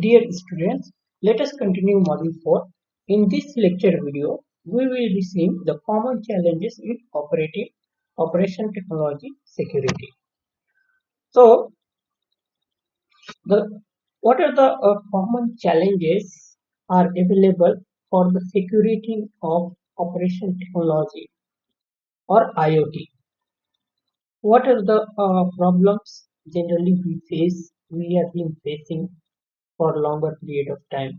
Dear students, let us continue Module 4. In this lecture video, we will be seeing the common challenges in operation technology security. So, what are the common challenges are available for the security of operation technology or IoT? What are the problems generally we have been facing for a longer period of time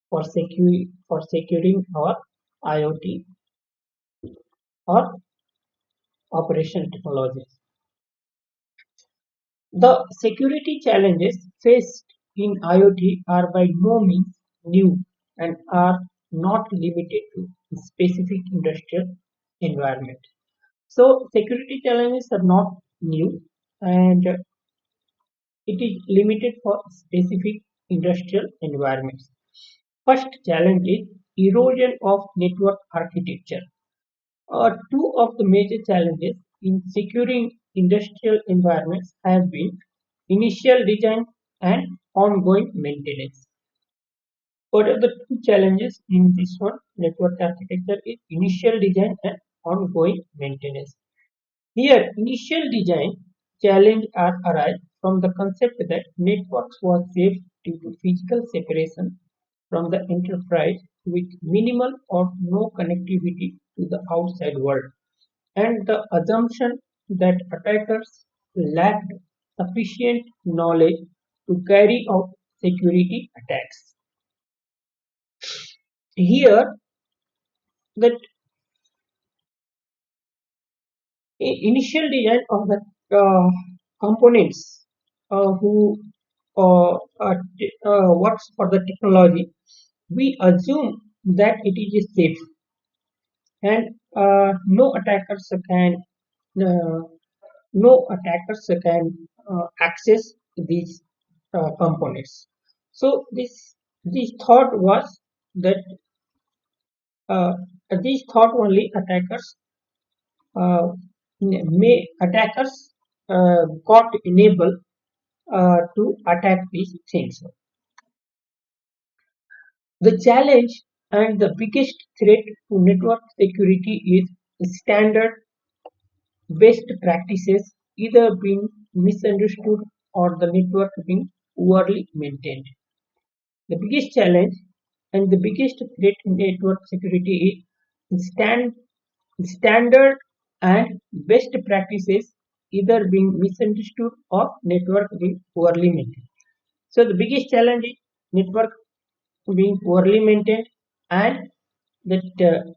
for securing our IoT or operation technologies. The security challenges faced in IoT are by no means new and are not limited to specific industrial environment. So security challenges are not new and it is limited for specific industrial environments. First challenge is erosion of network architecture. Two of the major challenges in securing industrial environments have been initial design and ongoing maintenance. What are the two challenges in this one? Network architecture is initial design and ongoing maintenance. Here, initial design challenge are arise from the concept that networks were safe due to physical separation from the enterprise with minimal or no connectivity to the outside world, and the assumption that attackers lacked sufficient knowledge to carry out security attacks. Here, that initial design of the components who works for the technology, we assume that it is safe and uh, no attackers can access these components. So this thought was that uh, this thought only uh, attackers got enabled to attack these things. The challenge and the biggest threat to network security is standard best practices either being misunderstood or the network being poorly maintained. The biggest challenge and the biggest threat in network security is standard and best practices either being misunderstood or network being poorly maintained. So the biggest challenge is network being poorly maintained and that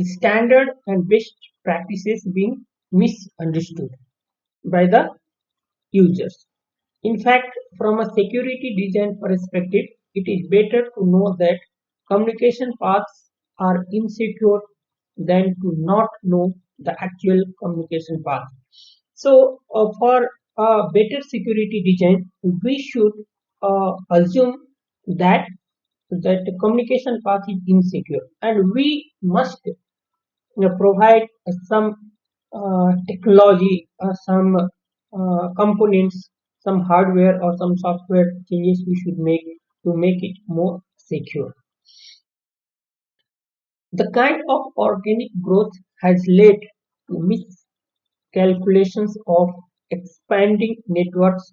standard and best practices being misunderstood by the users. In fact, from a security design perspective, it is better to know that communication paths are insecure than to not know the actual communication path. So, for a better security design, we should assume that the communication path is insecure, and we must provide some technology, some components, some hardware or some software changes we should make to make it more secure. The kind of organic growth has led to miscalculations of expanding networks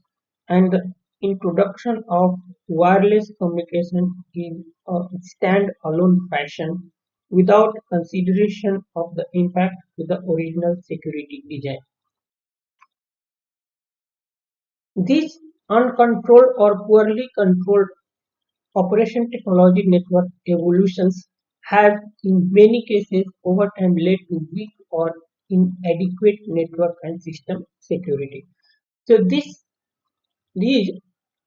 and the introduction of wireless communication in a stand-alone fashion without consideration of the impact to the original security design. These uncontrolled or poorly controlled operation technology network evolutions have in many cases over time led to weak or inadequate network and system security. So these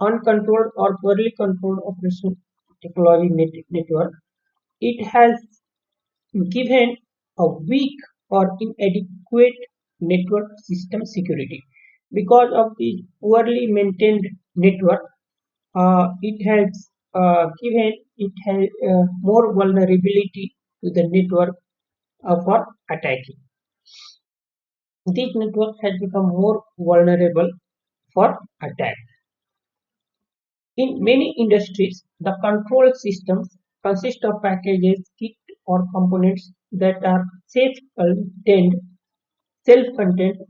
uncontrolled or poorly controlled operation technology network, it has given a weak or inadequate network system security. Because of the poorly maintained network, it has more vulnerability to the network for attacking. These networks has become more vulnerable for attack. In many industries, the control systems consist of packages, kit, or components that are self-contained,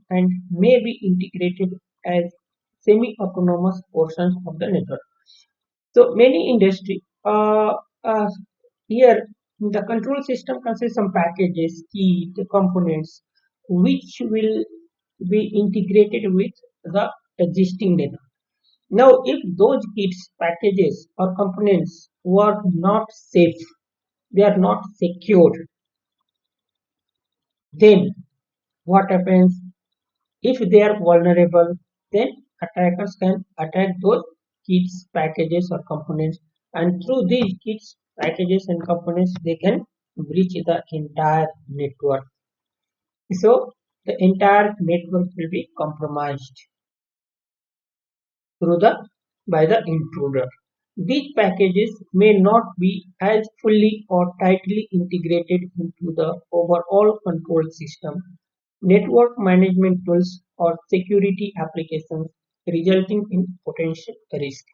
and may be integrated as semi-autonomous portions of the network. So many industry uh, here the control system consists of packages, key, the components which will be integrated with the existing network. Now, if those kits, packages, or components were not safe, they are not secured, then what happens? If they are vulnerable, then attackers can attack those kits, packages, or components, and through these kits, packages, and components, they can breach the entire network. So the entire network will be compromised through the by the intruder. These packages may not be as fully or tightly integrated into the overall control system, network management tools, or security applications, resulting in potential risk.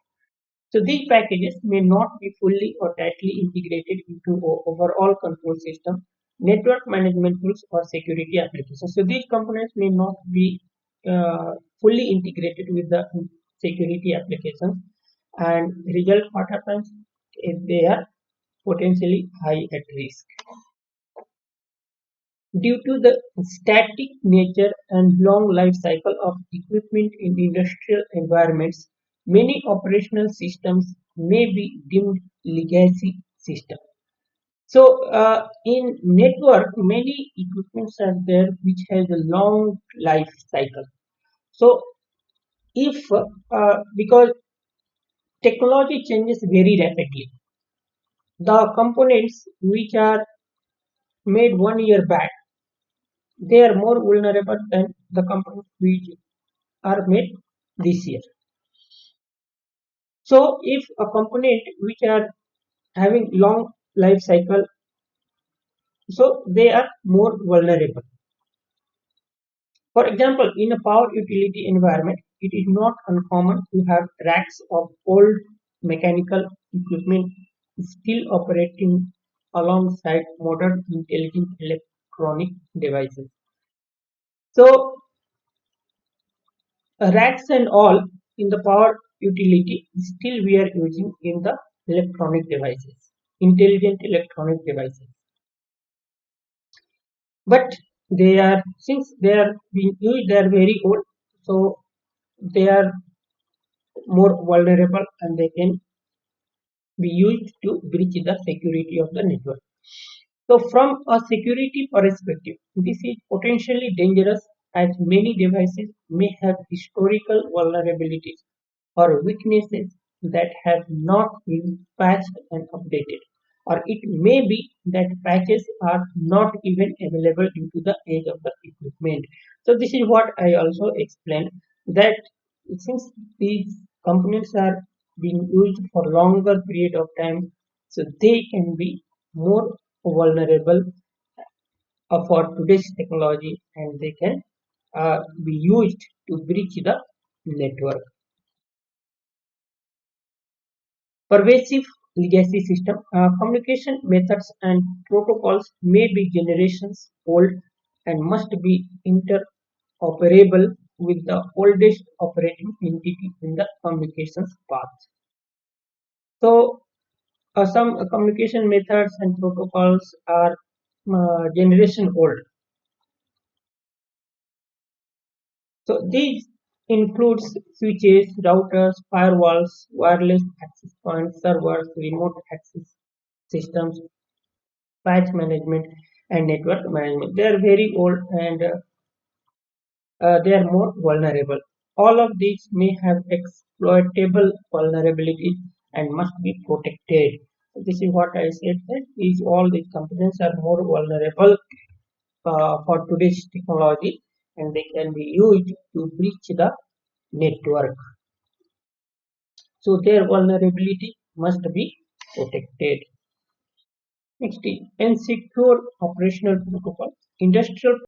So these packages may not be fully or tightly integrated into overall control system, network management tools, or security applications. So these components may not be fully integrated with the security applications, and result what happens if they are potentially high at risk. Due to the static nature and long life cycle of equipment in industrial environments, many operational systems may be deemed legacy systems. So, in network, many equipments are there which has a long life cycle. So, if because technology changes very rapidly, the components which are made 1 year back, they are more vulnerable than the components which are made this year. So if a component which are having long life cycle, so they are more vulnerable. For example, in a power utility environment, it is not uncommon to have racks of old mechanical equipment still operating alongside modern intelligent electronic devices. So racks and all in the power utility still we are using in the electronic devices, intelligent electronic devices. But they are since they are being used, they are very old, so they are more vulnerable and they can be used to breach the security of the network. So, from a security perspective, this is potentially dangerous as many devices may have historical vulnerabilities or weaknesses that have not been patched and updated. Or it may be that patches are not even available due to the age of the equipment. So, this is what I also explained that since these components are being used for longer period of time, so they can be more vulnerable for today's technology and they can be used to breach the network. Pervasive legacy system communication methods and protocols may be generations old and must be interoperable with the oldest operating entity in the communications path. So, some communication methods and protocols are generation old. So these includes switches, routers, firewalls, wireless access points, servers, remote access systems, patch management, and network management. They are very old and they are more vulnerable. All of these may have exploitable vulnerabilities and must be protected. So this is what I said that is all these components are more vulnerable for today's technology and they can be used to breach the network. So their vulnerability must be protected. Next is insecure operational protocol. Industrial